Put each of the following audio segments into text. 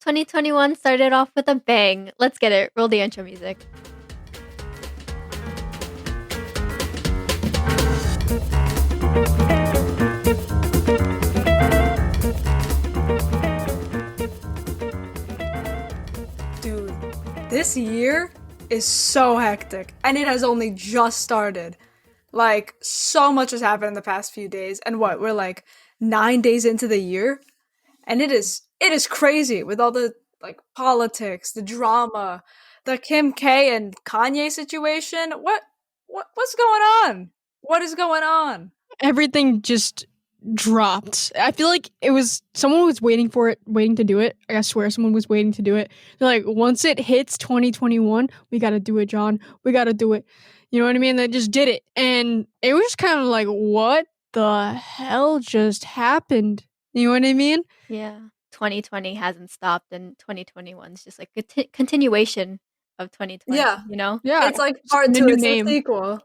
2021 started off with a bang. Let's get it. Roll the intro music. Dude, this year is so hectic, and it has only just started. Like, so much has happened in the past few days, and we're like 9 days into the year, and it is crazy with all the like politics, the drama, the Kim K and Kanye situation. What's going on? What is going on? Everything just dropped. I feel like it was someone was waiting for it, waiting to do it. I swear someone was waiting to do it. They're like, once it hits 2021, we got to do it, John. We got to do it. You know what I mean? They just did it. And it was kind of like, what the hell just happened? You know what I mean? Yeah. 2020 hasn't stopped, and 2021 is just like a continuation of 2020, Yeah, you know? Yeah. it's like Just part in a two. new It's the name. sequel.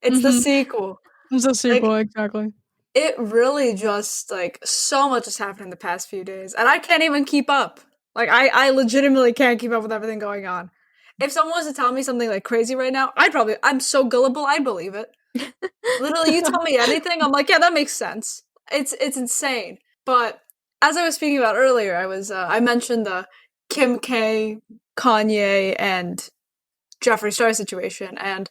It's the Mm-hmm. sequel. It's a Like, sequel, exactly. it really just like so much has happened in the past few days, and I can't even keep up. Like, I legitimately can't keep up with everything going on. If someone was to tell me something like crazy right now, I'm so gullible, I'd believe it. Literally, you tell me anything, I'm like, yeah, that makes sense. It's insane. But as I was speaking about earlier, I mentioned the Kim K, Kanye, and Jeffree Star situation, and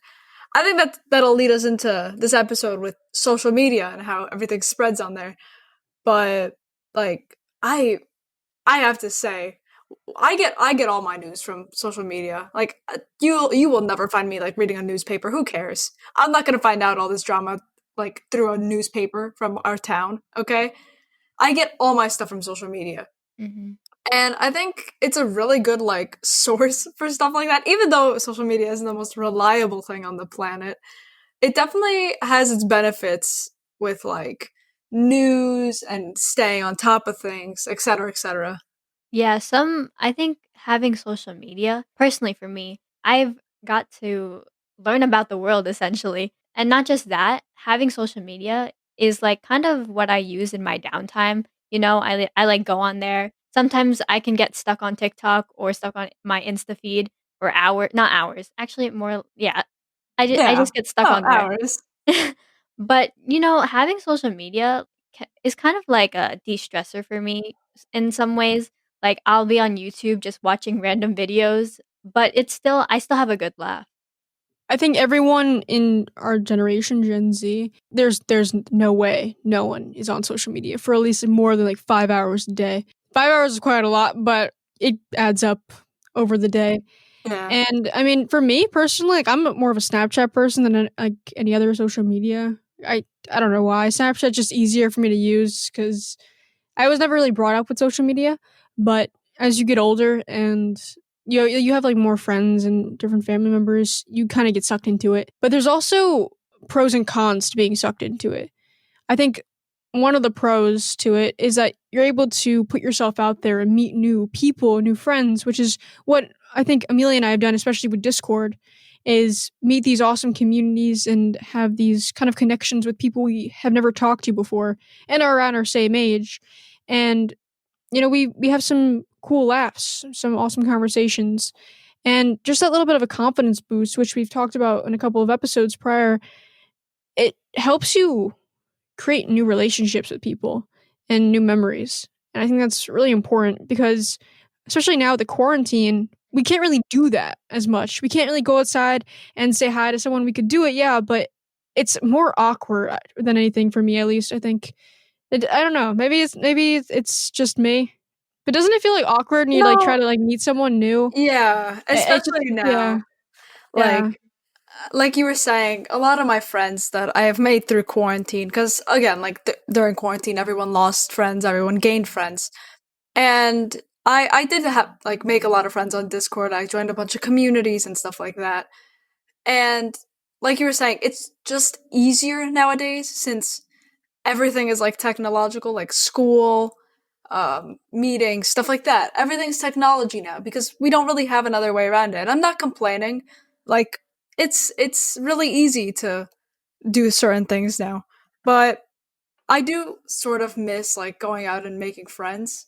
I think that'll lead us into this episode with social media and how everything spreads on there. But like, I have to say, I get all my news from social media. Like, you will never find me like reading a newspaper. Who cares? I'm not gonna find out all this drama like through a newspaper from our town. Okay, I get all my stuff from social media. hmm And I think it's a really good like source for stuff like that. Even though social media isn't the most reliable thing on the planet, it definitely has its benefits with like news and staying on top of things, etc., etc. Yeah, I think having social media, personally for me, I've got to learn about the world essentially. And not just that, having social media is like kind of what I use in my downtime. You know, I like go on there. Sometimes I can get stuck on TikTok or stuck on my Insta feed for not hours. Actually more yeah, I Yeah. just get stuck Oh, on there. hours. But, you know, having social media is kind of like a de-stressor for me in some ways. Like, I'll be on YouTube just watching random videos, but I still have a good laugh. I think everyone in our generation, Gen Z, there's no way no one is on social media for at least more than like 5 hours a day. 5 hours is quite a lot, but it adds up over the day. Yeah. And I mean, for me personally, like I'm more of a Snapchat person than like any other social media. I don't know why Snapchat's just easier for me to use because I was never really brought up with social media, but as you get older and you have like more friends and different family members, you kind of get sucked into it. But there's also pros and cons to being sucked into it. I think one of the pros to it is that you're able to put yourself out there and meet new people, new friends, which is what I think Amelia and I have done, especially with Discord, is meet these awesome communities and have these kind of connections with people we have never talked to before and are around our same age. And we have some cool laughs, some awesome conversations, and just that little bit of a confidence boost, which we've talked about in a couple of episodes prior. It helps you create new relationships with people and new memories. And I think that's really important because, especially now with the quarantine, we can't really do that as much. We can't really go outside and say hi to someone. We could do it, yeah, but it's more awkward than anything for me, at least. I think. I don't know. Maybe it's just me. But doesn't it feel like awkward when you like try No, to like meet someone new? yeah, It just especially yeah now. yeah. Like you were saying, a lot of my friends that I have made through quarantine, because again, like during quarantine, everyone lost friends, everyone gained friends, and I did have like make a lot of friends on Discord. I joined a bunch of communities and stuff like that, and like you were saying, it's just easier nowadays since everything is like technological, like school, meetings, stuff like that. Everything's technology now because we don't really have another way around it. I'm not complaining. Like, it's really easy to do certain things now, but I do sort of miss like going out and making friends.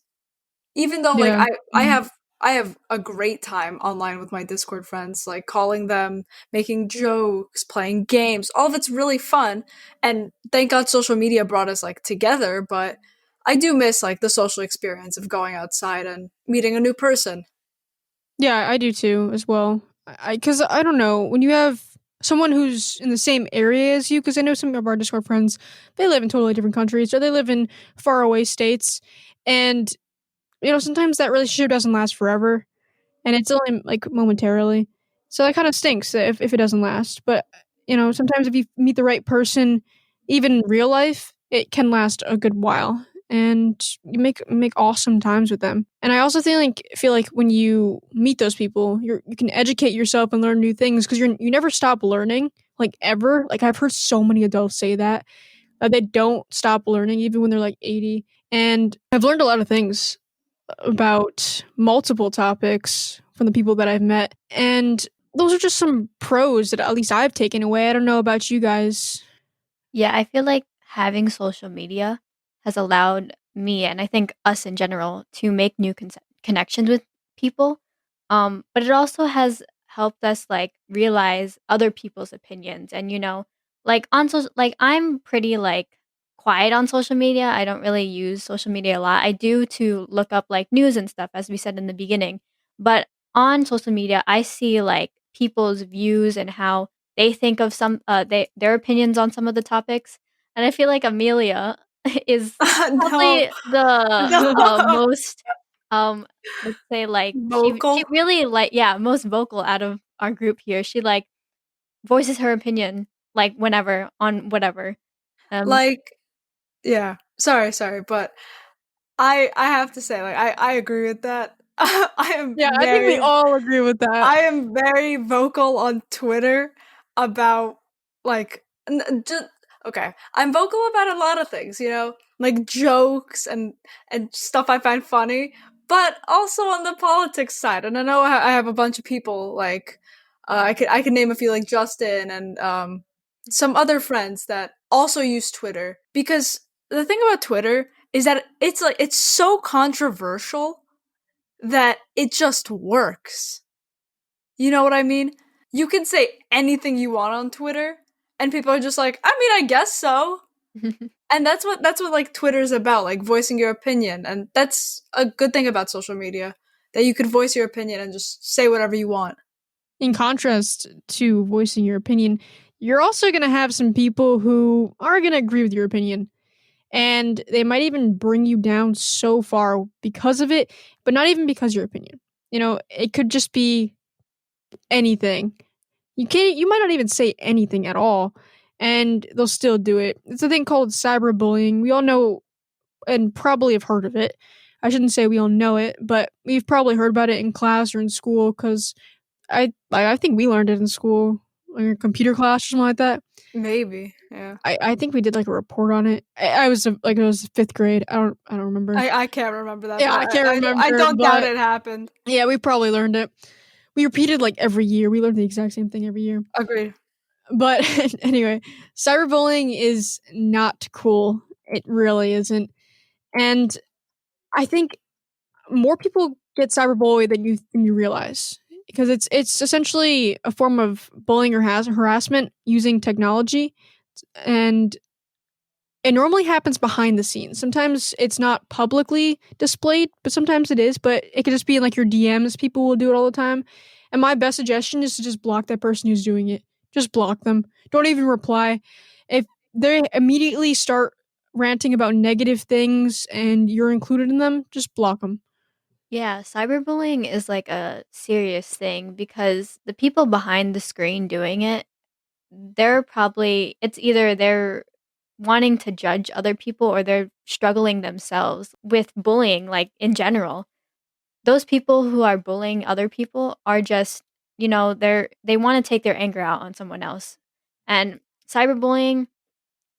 Even though like Yeah. I have I have a great time online with my Discord friends, like calling them, making jokes, playing games. All of it's really fun, and thank God social media brought us like together. But I do miss like the social experience of going outside and meeting a new person. Yeah, I do too as well. Because I don't know when you have someone who's in the same area as you. Because I know some of our Discord friends, they live in totally different countries or they live in faraway states, and sometimes that relationship doesn't last forever, and it's only like momentarily. So that kind of stinks if it doesn't last. But sometimes if you meet the right person, even in real life, it can last a good while, and you make awesome times with them. And I also feel like when you meet those people, you can educate yourself and learn new things because you never stop learning, like ever. Like I've heard so many adults say that they don't stop learning even when they're like 80. And I've learned a lot of things about multiple topics from the people that I've met. And those are just some pros that at least I've taken away. I don't know about you guys. Yeah, I feel like having social media has allowed me, and I think us in general, to make new connections with people. But it also has helped us like realize other people's opinions, and like on social, like I'm pretty like quiet on social media. I don't really use social media a lot. I do to look up like news and stuff, as we said in the beginning. But on social media, I see like people's views and how they think of their opinions on some of the topics, and I feel like Amelia is No, probably the, no, most, um, let's say, like, she vocal. really, like yeah, most vocal out of our group here. She, like, voices her opinion, like, whenever on whatever. Um Like, yeah. Sorry, but I have to say, like, I agree with that. Yeah, I think we all agree with that. I am very vocal on Twitter about like just okay. I'm vocal about a lot of things, like jokes and stuff I find funny, but also on the politics side. And I know I have a bunch of people like I could name a few like Justin and some other friends that also use Twitter because the thing about Twitter is that it's so controversial that it just works. You know what I mean? You can say anything you want on Twitter, and people are just like, I mean, I guess so. And that's what like Twitter's about, like voicing your opinion, and that's a good thing about social media that you can voice your opinion and just say whatever you want. In contrast to voicing your opinion, you're also going to have some people who are going to agree with your opinion. And they might even bring you down so far because of it, but not even because of your opinion. It could just be anything. You might not even say anything at all, and they'll still do it. It's a thing called cyberbullying. We all know and probably have heard of it. I shouldn't say we all know it, but we've probably heard about it in class or in school because I think we learned it in school, like in computer class or something like that. Maybe, yeah. I think we did like a report on it. I was like it was fifth grade. I don't remember. I can't remember that, Yeah, but I can't I remember, don't doubt but it happened. yeah, we probably learned it. We repeated like every year. We learned the exact same thing every year. Agreed. But anyway, cyberbullying is not cool. It really isn't. And I think more people get cyberbullied than you realize because it's essentially a form of bullying or harassment using technology, and it normally happens behind the scenes. Sometimes it's not publicly displayed, but sometimes it is. But it could just be in like your DMs. People will do it all the time. And my best suggestion is to just block that person who's doing it. Just block them. Don't even reply. If they immediately start ranting about negative things and you're included in them, just block them. Yeah, cyberbullying is, like, a serious thing because the people behind the screen doing it, they're probably it's either they're wanting to judge other people or they're struggling themselves with bullying, like, in general. Those people who are bullying other people are just, they wanna take their anger out on someone else. And cyberbullying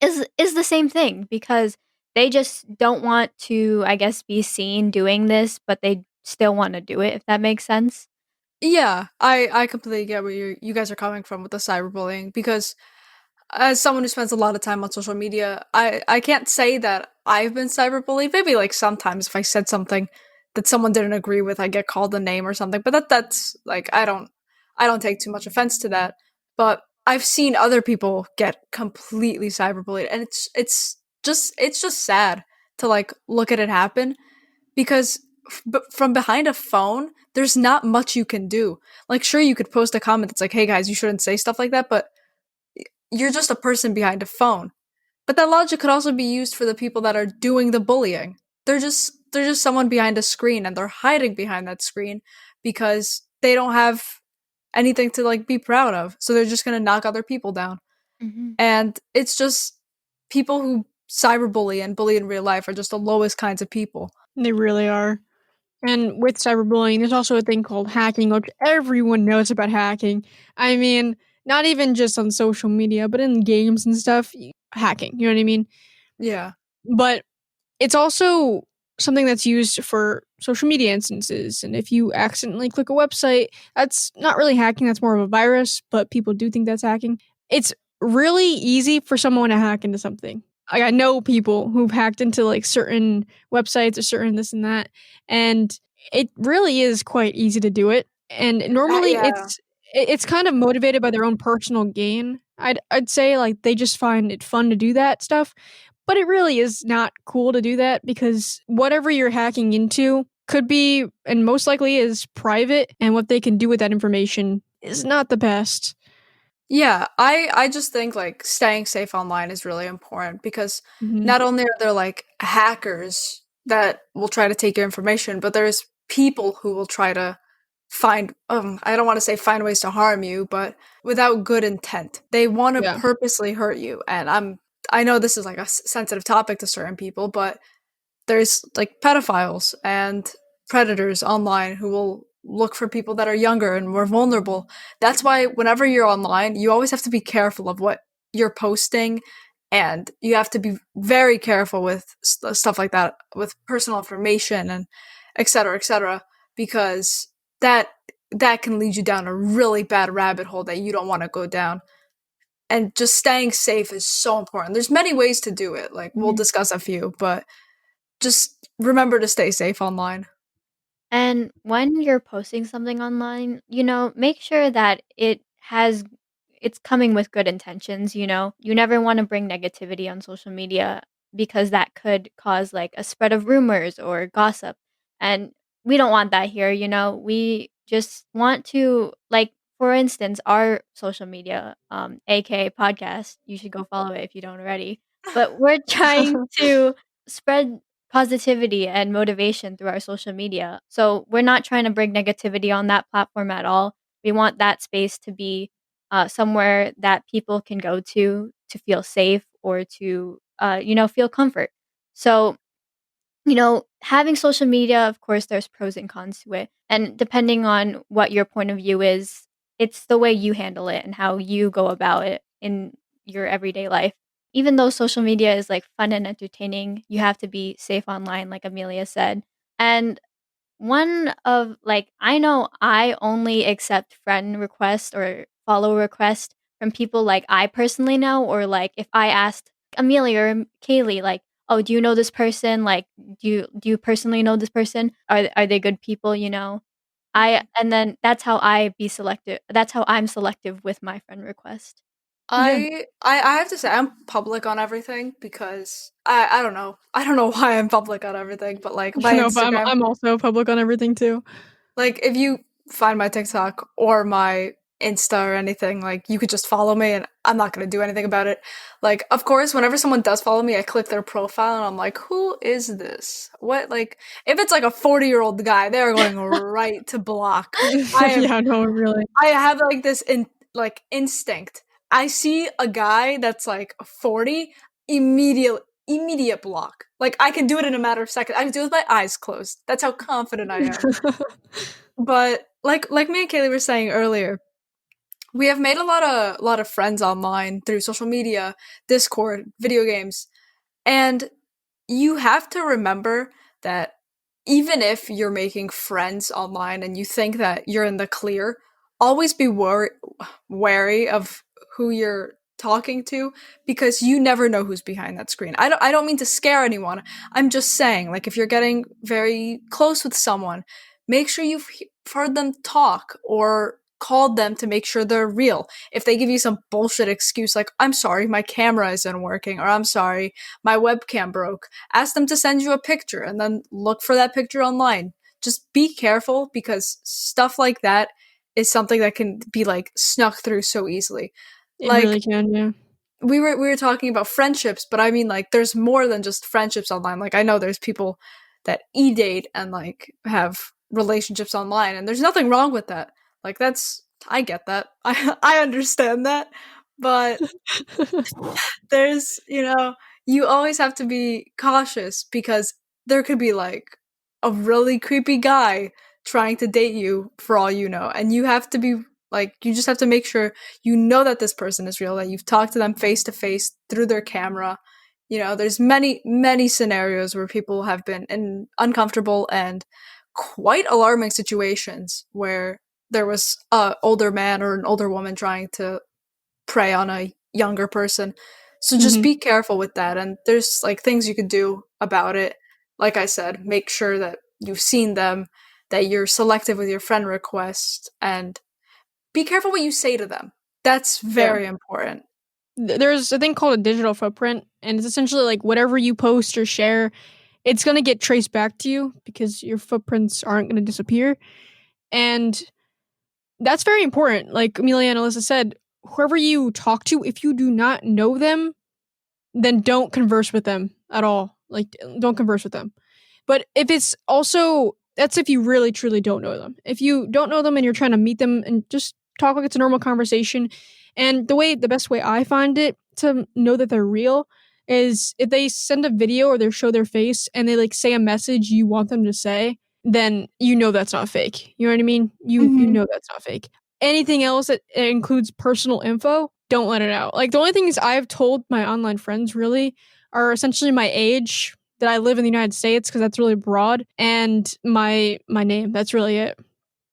is the same thing because they just don't want to, I guess, be seen doing this, but they still wanna do it, if that makes sense. Yeah, I completely get where you guys are coming from with the cyberbullying because as someone who spends a lot of time on social media, I can't say that I've been cyberbullied. Maybe like sometimes if I said something that someone didn't agree with, I get called a name or something. But that's like I don't take too much offense to that. But I've seen other people get completely cyberbullied, and it's just sad to like look at it happen because from behind a phone, there's not much you can do. Like, sure, you could post a comment that's like, "Hey guys, you shouldn't say stuff like that," but you're just a person behind a phone. But that logic could also be used for the people that are doing the bullying. They're just someone behind a screen and they're hiding behind that screen because they don't have anything to like be proud of. So they're just going to knock other people down. Mhm. And it's just people who cyberbully and bully in real life are just the lowest kinds of people. They really are. And with cyberbullying, there's also a thing called hacking, which everyone knows about hacking. I mean, not even just on social media, but in games and stuff, hacking, you know what I mean? Yeah. But it's also something that's used for social media instances. And if you accidentally click a website, that's not really hacking, that's more of a virus, but people do think that's hacking. It's really easy for someone to hack into something. Like, I know people who've hacked into like certain websites or certain this and that, and it really is quite easy to do it. And normally Yeah. it's kind of motivated by their own personal gain. I'd say like they just find it fun to do that stuff, but it really is not cool to do that because whatever you're hacking into could be and most likely is private, and what they can do with that information is not the best. Yeah, I just think like staying safe online is really important because Mhm. not only are there like hackers that will try to take your information, but there's people who will try to find I don't want to say find ways to harm you, but without good intent. They want to Yeah. purposely hurt you. And I know this is like a sensitive topic to certain people, but there's like pedophiles and predators online who will look for people that are younger and more vulnerable. That's why whenever you're online, you always have to be careful of what you're posting, and you have to be very careful with stuff like that, with personal information and et cetera, because that that can lead you down a really bad rabbit hole that you don't want to go down. And just staying safe is so important. There's many ways to do it. Like we'll Mhm. discuss a few, but just remember to stay safe online. And when you're posting something online, make sure that it's coming with good intentions. You never want to bring negativity on social media because that could cause like a spread of rumors or gossip. And we don't want that here. We just want to like for instance, our social media, A.K.A. podcast, you should go follow it if you don't already. But we're trying to spread positivity and motivation through our social media. So we're not trying to bring negativity on that platform at all. We want that space to be somewhere that people can go to feel safe or to feel comfort. So having social media, of course, there's pros and cons to it. And depending on what your point of view is, it's the way you handle it and how you go about it in your everyday life. Even though social media is like fun and entertaining, you have to be safe online, like Amelia said. And one of like I know I only accept friend requests or follow requests from people like I personally know, or like if I asked Amelia or Kaylee, like, "Oh, do you know this person? Like, do you personally know this person? Are they good people?" I and then that's how I be selective. That's how I'm selective with my friend request. Yeah. I have to say I'm public on everything because I don't know. I don't know why I'm public on everything, but like my No, but I'm Instagram, I'm also public on everything too. like if you find my TikTok or my Insta or anything, like you could just follow me and I'm not gonna do anything about it. Like, of course, whenever someone does follow me, I click their profile and I'm like, who is this? What like if it's like a 40-year-old guy, they're going right to block. I am Yeah, no, really. I have like this like instinct. I see a guy that's like 40, immediate block. Like I can do it in a matter of seconds. I can do it with my eyes closed. That's how confident I am. But like me and Kaylee were saying earlier, we have made a lot of friends online through social media, Discord, video games, and you have to remember that even if you're making friends online and you think that you're in the clear, always be wary of who you're talking to, because you never know who's behind that screen. I don't mean to scare anyone. I'm just saying, like, if you're getting very close with someone, make sure you've heard them talk or called them to make sure they're real. If they give you some bullshit excuse like, I'm sorry, my camera isn't working, or I'm sorry, my webcam broke, ask them to send you a picture and then look for that picture online. Just be careful, because stuff like that is something that can be like snuck through so easily. It Like, really can, yeah. we were talking about friendships, but I mean, like, there's more than just friendships online. Like, I know there's people that e-date and like have relationships online, and there's nothing wrong with that. Like, that's, I get that. I understand that. But there's, you always have to be cautious, because there could be like a really creepy guy trying to date you for all you know. And you have to be like, you just have to make sure you know that this person is real, that you've talked to them face to face through their camera. There's many, many scenarios where people have been in uncomfortable and quite alarming situations where there was a older man or an older woman trying to prey on a younger person. So just Mhm. be careful with that. And there's like things you could do about it. Like I said, make sure that you've seen them, that you're selective with your friend requests, and be careful what you say to them. That's Yeah. very important. There's a thing called a digital footprint, and it's essentially like whatever you post or share, it's gonna get traced back to you because your footprints aren't gonna disappear. And that's very important. Like Amelia and Alyssa said, whoever you talk to, if you do not know them, then don't converse with them at all. Like, don't converse with them. But if it's also, that's if you really truly don't know them. If you don't know them and you're trying to meet them and just talk like it's a normal conversation, and the best way I find it to know that they're real is if they send a video or they show their face and they like say a message you want them to say, then you know that's not fake. You know what I mean? You Mm-hmm. know that's not fake. Anything else that includes personal info, don't let it out. Like the only things I've told my online friends really are essentially my age, that I live in the United States because that's really broad, and my name. That's really it.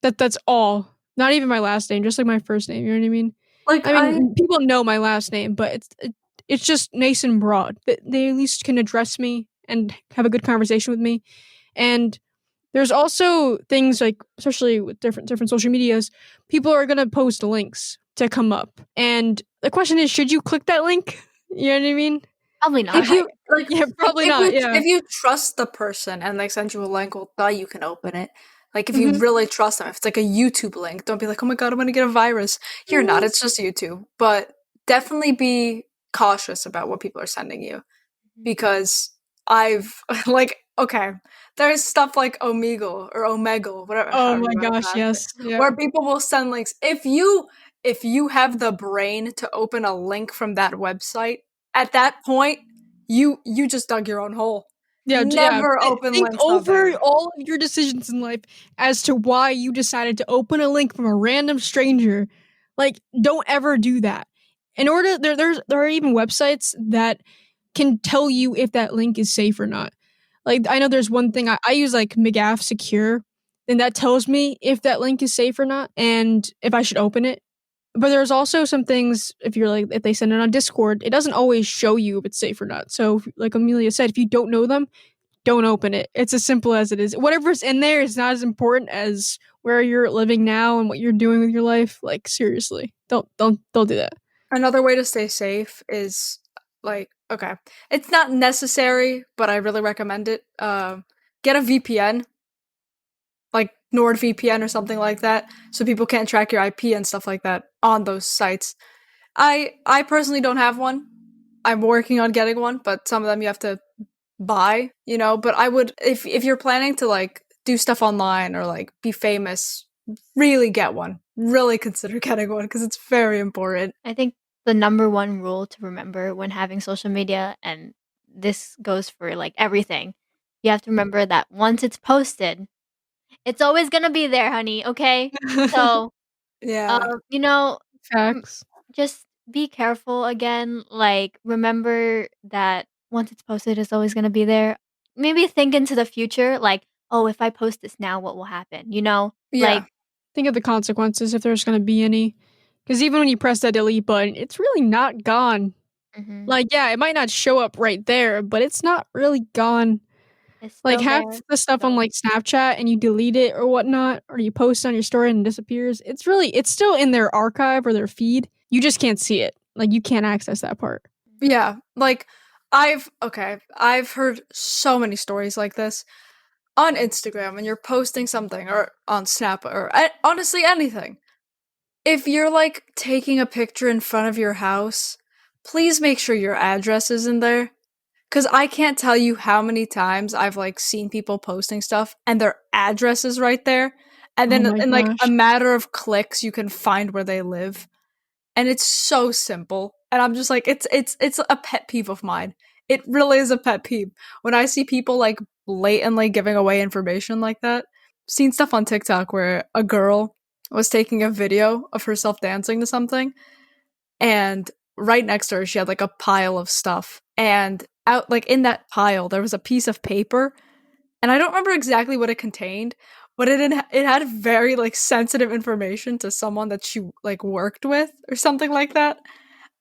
That's all. Not even my last name, just like my first name. You know what I mean? Like, I mean, people know my last name, but it's just nice and broad. They at least can address me and have a good conversation with me. And there's also things like, especially with different social medias, people are gonna post links to come up, and the question is, should you click that link? You know what I mean? Probably if not. you like, Yeah, if, probably if not. you Yeah. if you trust the person and they send you a link, well, thought you can open it. Like, if you Mhm. really trust them, if it's like a YouTube link, don't be like, oh my god, I'm gonna get a virus. You're not. It's just YouTube. But definitely be cautious about what people are sending you, because I've like, okay, there's stuff like Omegle or Omegle, whatever, Oh however my you want to gosh, pronounce it, yes. Yeah. where people will send links. If you have the brain to open a link from that website, at that point, you just dug your own hole. Yeah, Never open think links on over there. all of your decisions in life as to why you decided to open a link from a random stranger. Like, don't ever do that. In order, there are even websites that can tell you if that link is safe or not. Like, I know there's one thing I use, like McAfee Secure, and that tells me if that link is safe or not and if I should open it. But there's also some things, if you're like, if they send it on Discord, it doesn't always show you if it's safe or not. So, like Amelia said, if you don't know them, don't open it. It's as simple as it is. Whatever's in there is not as important as where you're living now and what you're doing with your life. Like, seriously, don't do that. Another way to stay safe is, like, okay, it's not necessary, but I really recommend it. Get a VPN, like NordVPN or something like that, so people can't track your IP and stuff like that on those sites. I personally don't have one. I'm working on getting one, but some of them you have to buy, but I would, if you're planning to like do stuff online or like be famous, really get one. Really consider getting one, because it's very important. I think the number one rule to remember when having social media, and this goes for like everything, you have to remember that once it's posted, it's always gonna be there, honey. Okay, so Yeah. you know, um, Facts. just be careful again. Like, remember that once it's posted, it's always gonna be there. Maybe think into the future, like, oh, if I post this now, what will happen? Yeah. Like, Think of the consequences if there's going to be any. Because even when you press that delete button, it's really not gone. Mhm. Like, yeah, it might not show up right there, but it's not really gone. It's Like, still half there, the stuff on, so like, Snapchat and you delete it or whatnot, or you post on your story and it disappears, it's still in their archive or their feed. You just can't see it. Like, you can't access that part. Yeah, like I've heard so many stories like this on Instagram when you're posting something or on Snap or honestly anything. If you're like taking a picture in front of your house, please make sure your address is in there. Cause I can't tell you how many times I've like seen people posting stuff and their address is right there. And Oh then my in like a gosh. matter of clicks you can find where they live. And it's so simple. And I'm just like, it's a pet peeve of mine. It really is a pet peeve. When I see people like blatantly giving away information like that. Seen stuff on TikTok where a girl was taking a video of herself dancing to something, and right next to her she had like a pile of stuff. And out like in that pile there was a piece of paper, and I don't remember exactly what it contained, but it had very like sensitive information to someone that she like worked with or something like that.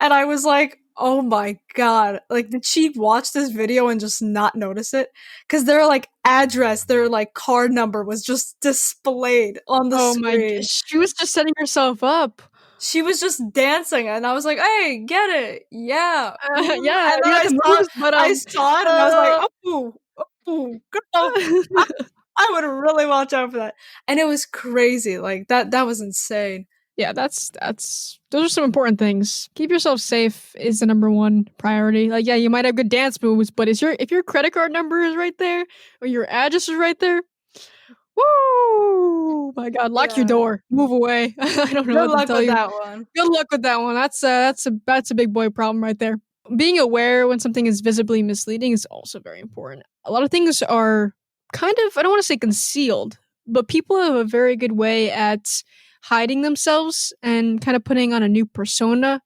And I was like, "Oh my god. Like did she watch this video and just not notice it?" Cuz their like address, their like card number was just displayed on the Oh my screen. gosh. She was just setting herself up. She was just dancing and I was like, "Hey, get it. Yeah. Mhm." Yeah, And then you had the moves, but, I saw it and I was like, uh "Oh, oh, girl. I would really watch out for that." And it was crazy. Like that was insane. Yeah, that's those are some important things. Keep yourself safe is the number one priority. Like, yeah, you might have good dance moves, but is your if your credit card number is right there or your address is right there, woo! My God, lock your Yeah. door, move away. I don't know Good what to luck tell with you. that one. Good luck with that one. That's a big boy problem right there. Being aware when something is visibly misleading is also very important. A lot of things are kind of I don't want to say concealed, but people have a very good way at hiding themselves and kind of putting on a new persona.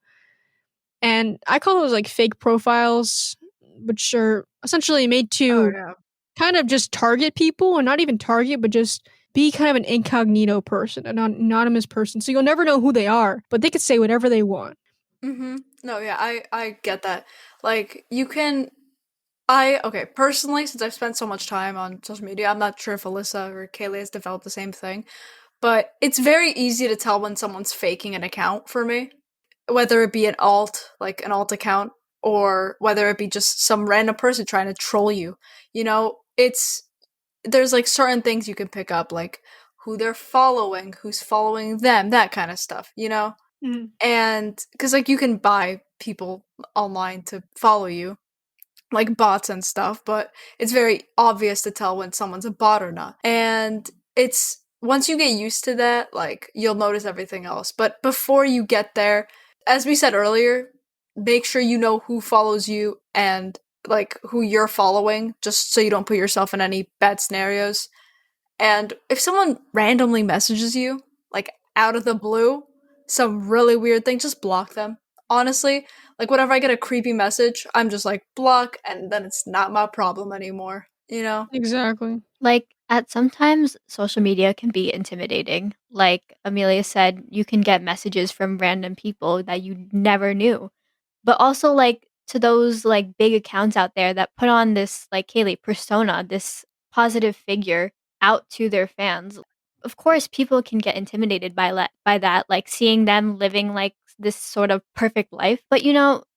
And I call those like fake profiles, which are essentially made Oh to yeah. kind of just target people, or not even target, but just be kind of an incognito person, an anonymous person. So you'll never know who they are, but they could say whatever they want. Mhm. No, yeah, I get that. Like you can I okay, personally, since I've spent so much time on social media, I'm not sure if Alyssa or Kaylee has developed the same thing, but it's very easy to tell when someone's faking an account for me. Whether it be like an alt account, or whether it be just some random person trying to troll you. You know, there's like certain things you can pick up, like who they're following, who's following them, that kind of stuff, you know? Mhm. And because like you can buy people online to follow you, like bots and stuff, but it's very obvious to tell when someone's a bot or not. And it's once you get used to that, like you'll notice everything else. But before you get there, as we said earlier, make sure you know who follows you and like who you're following, just so you don't put yourself in any bad scenarios. And if someone randomly messages you, like out of the blue, some really weird thing, just block them. Honestly, like whenever I get a creepy message, I'm just like block, and then it's not my problem anymore, you know? Exactly. like, at sometimes social media can be intimidating. Like Amelia said, you can get messages from random people that you never knew. But also, like, to those, like, big accounts out there that put on this, like Kaylee, persona, this positive figure out to their fans. Of course, people can get intimidated by that, like, seeing them living, like, this sort of perfect life. But,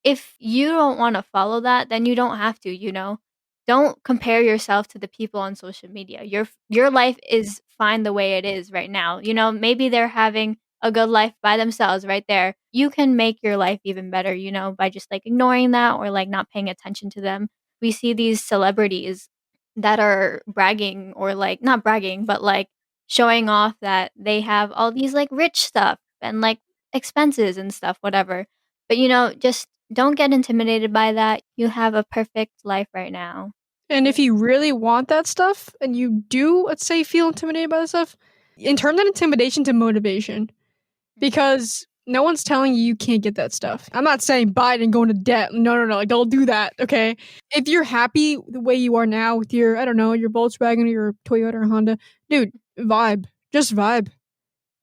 if you don't wanna follow that, then you don't have to, you know? Don't compare yourself to the people on social media. Your life is fine the way it is right now. Maybe they're having a good life by themselves right there. You can make your life even better, by just like ignoring that or like not paying attention to them. We see these celebrities that are bragging or like not bragging, but like showing off that they have all these like rich stuff and like expenses and stuff, whatever. But just don't get intimidated by that. You have a perfect life right now. And if you really want that stuff and you do, let's say, feel intimidated by the stuff, and turn that intimidation to motivation. Because no one's telling you you can't get that stuff. I'm not saying buy it and go into debt. No, no, no. Like, don't do that. Okay. If you're happy the way you are now with your, I don't know, your Volkswagen or your Toyota or Honda, dude, vibe. Just vibe.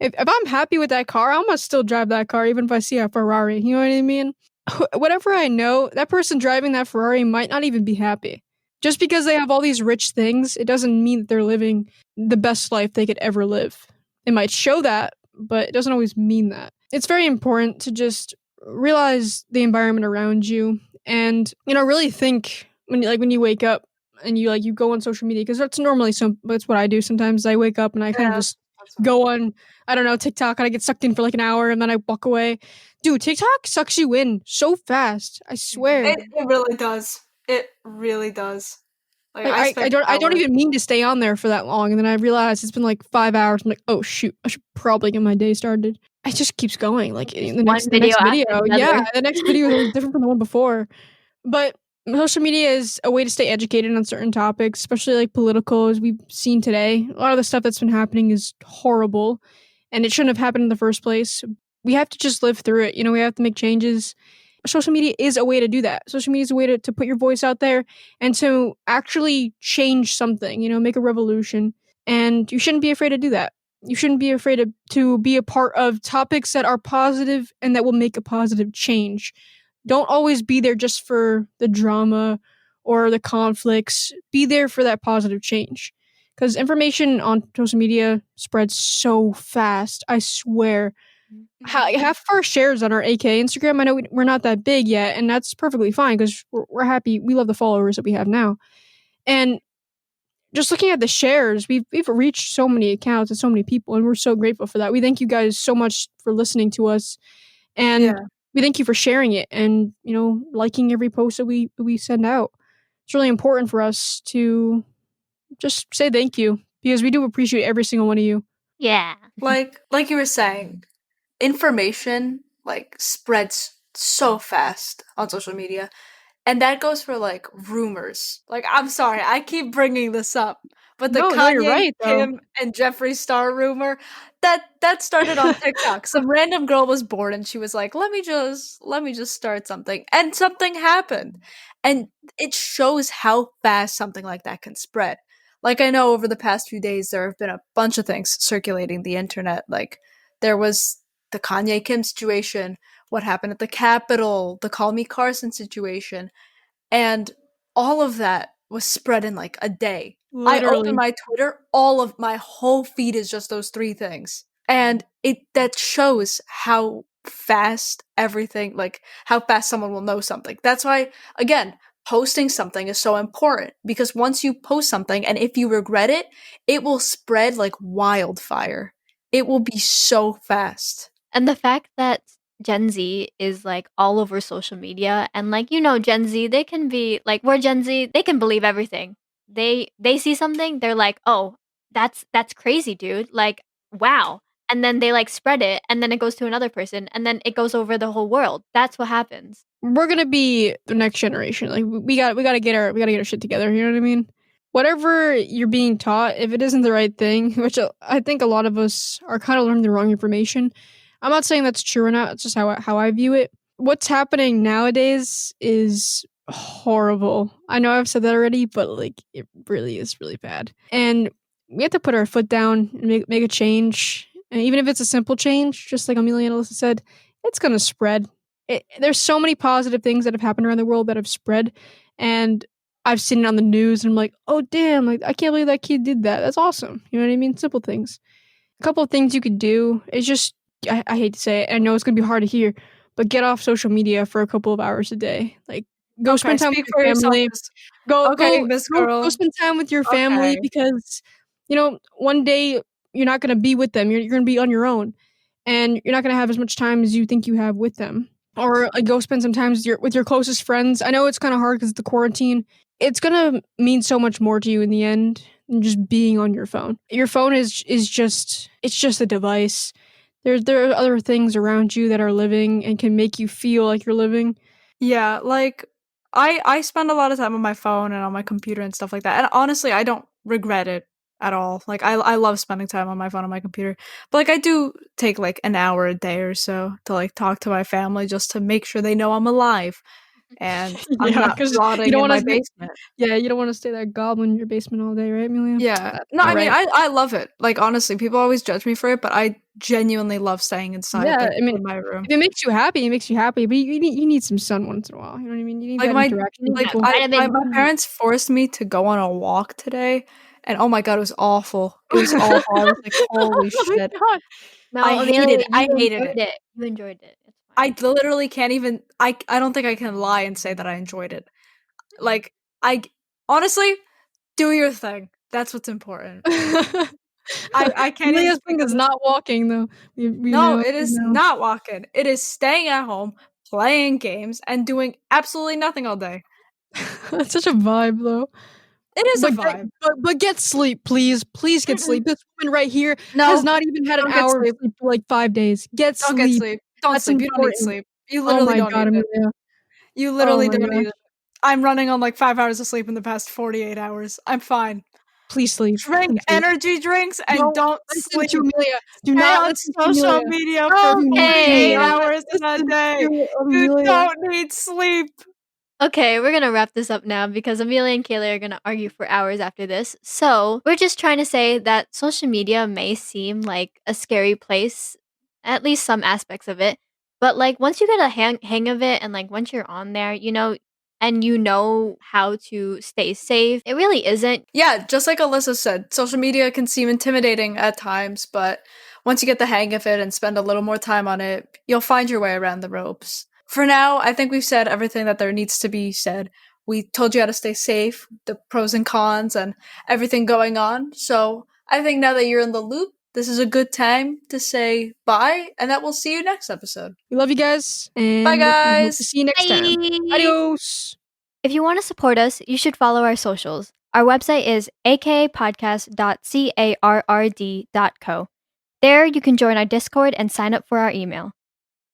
If I'm happy with that car, I'm gonna still drive that car even if I see a Ferrari, you know what I mean? Whatever I know, that person driving that Ferrari might not even be happy. Just because they have all these rich things, it doesn't mean that they're living the best life they could ever live. It might show that, but it doesn't always mean that. It's very important to just realize the environment around you and, really think when you wake up and you go on social media because that's what I do sometimes. I wake up and I kind of Yeah, just that's fine. go on, I don't know, TikTok, and I get sucked in for like an hour and then I walk away. Dude, TikTok sucks you in so fast. I swear. It really does. It really does. Like Like I I spend don't hours. even mean to stay on there for that long, and then I realize it's been like 5 hours. I'm like, oh shoot, I should probably get my day started. It just keeps going. Like Just the one next video video, after the yeah, other. the next video is always different from the one before. But social media is a way to stay educated on certain topics, especially like political, as we've seen today. A lot of the stuff that's been happening is horrible, and it shouldn't have happened in the first place. We have to just live through it. We have to make changes. Social media is a way to do that. Social media is a way to put your voice out there and to actually change something, make a revolution. And you shouldn't be afraid to do that. You shouldn't be afraid to be a part of topics that are positive and that will make a positive change. Don't always be there just for the drama or the conflicts. Be there for that positive change. Because information on social media spreads so fast. I swear Mhm. half of our shares on our A.K.A Instagram. I know we're not that big yet, and that's perfectly fine because we're happy. We love the followers that we have now, and just looking at the shares, we've reached so many accounts and so many people, and we're so grateful for that. We thank you guys so much for listening to us, and Yeah. we thank you for sharing it and liking every post that we send out. It's really important for us to just say thank you because we do appreciate every single one of you. Yeah. Like you were saying, information like spreads so fast on social media. And that goes for like rumors. Like I'm sorry, I keep bringing this up, but the No, you're Kanye, right though. Kim, and Jeffree Star rumor that started on TikTok. Some random girl was bored and she was like, "Let me just start something," and something happened, and it shows how fast something like that can spread. Like I know over the past few days there have been a bunch of things circulating the internet. Like there was the Kanye Kim situation, what happened at the Capitol, the Call Me Carson situation, and all of that was spread in like a day. I open Literally. my Twitter, all of my whole feed is just those three things. And it that shows how fast everything, like how fast someone will know something. That's why again, posting something is so important because once you post something and if you regret it, it will spread like wildfire. It will be so fast. And the fact that Gen Z is like all over social media and like Gen Z, they can be like we're Gen Z, they can believe everything. They see something, they're like, "Oh, that's crazy, dude." Like, "Wow." And then they like spread it and then it goes to another person and then it goes over the whole world. That's what happens. We're gonna be the next generation. Like we gotta get our shit together. You know what I mean? Whatever you're being taught, if it isn't the right thing, which I think a lot of us are kind of learning the wrong information. I'm not saying that's true or not. It's just how I view it. What's happening nowadays is horrible. I know I've said that already, but like it really is really bad. And we have to put our foot down and make a change. And even if it's a simple change, just like Amelia and Alyssa said, it's gonna spread. There's so many positive things that have happened around the world that have spread, and I've seen it on the news, and I'm like, oh damn, like I can't believe that kid did that. That's awesome. You know what I mean? Simple things. A couple of things you could do is just I hate to say it. I know it's gonna be hard to hear, but get off social media for a couple of hours a day. Like go Okay, spend time with speak for your yourself, family. Miss. Go Okay, go Miss go Girl. spend time with your family Okay. because one day you're not gonna be with them. You're gonna be on your own, and you're not gonna have as much time as you think you have with them. Or like go spend some time with your closest friends. I know it's kind of hard because of the quarantine. It's gonna mean so much more to you in the end than just being on your phone. Your phone is just it's just a device. There are other things around you that are living and can make you feel like you're living. Yeah, like I spend a lot of time on my phone and on my computer and stuff like that. And honestly, I don't regret it at all. Like I love spending time on my phone and my computer. But like I do take like an hour a day or so to like talk to my family just to make sure they know I'm alive and I'm Yeah, not because you rotting don't in want my to. basement. Yeah, you don't want to stay that goblin in your basement all day, right, Amelia? Yeah. That's No, not I mean right. I love it. Like honestly, people always judge me for it, but genuinely love staying inside Yeah, I mean, in my room. if it makes you happy, it makes you happy, but you need some sun once in a while, you know what I mean? You need Like, that interaction You with need like, that people. I vitamin my D. parents forced me to go on a walk today, and oh my god, it was awful. It was awful. I was like, "Holy Oh my shit." god. No, Amelia, you I hated enjoyed it. it. You enjoyed it. It's I fine. literally can't even I don't think I can lie and say that I enjoyed it. Like, I honestly, do your thing. That's what's important. I can't even Amelia's speak thing on is this. not walking though. We No, know, it we is know. not walking. It is staying at home, playing games, and doing absolutely nothing all day. That's such a vibe though. It is a vibe. But get sleep, please. Please get Mm-mm. sleep. This woman right here has No, not even had an don't get hour of sleep. sleep for like 5 days. Get Don't get sleep. sleep. Don't That's sleep. You don't need important. sleep. You Oh literally my don't god, need it. Amelia. You Oh literally my don't need gosh. it. I'm running on like 5 hours of sleep in the past 48 hours. I'm fine. Please sleep. Drink Please sleep. energy drinks and Don't don't listen sleep. to Amelia. Do Stay not on listen to social Amelia. media for Do Okay. 48 not hours in a listen day. to You Amelia. don't need sleep. Okay, we're gonna wrap this up now because Amelia and Kayla are gonna argue for hours after this. So, we're just trying to say that social media may seem like a scary place, at least some aspects of it. But, like, once you get a hang of it and, like, once you're on there, and you know how to stay safe, it really isn't. Yeah, just like Alyssa said, social media can seem intimidating at times, but once you get the hang of it and spend a little more time on it, you'll find your way around the ropes. For now, I think we've said everything that there needs to be said. We told you how to stay safe, the pros and cons, and everything going on. So I think now that you're in the loop, this is a good time to say bye, and that we'll see you next episode. We love you guys, Bye, and we hope to guys! see you next time. Bye! Adios. If you want to support us, you should follow our socials. Our website is akapodcast.carrd.co. There, you can join our Discord and sign up for our email.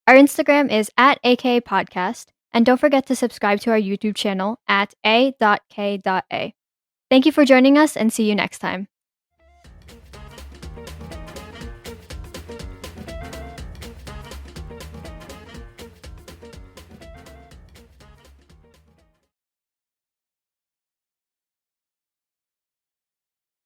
Our Instagram is at A.K.A. Podcast, and don't forget to subscribe to our YouTube channel at A.K.A. Thank you for joining us, and see you next time.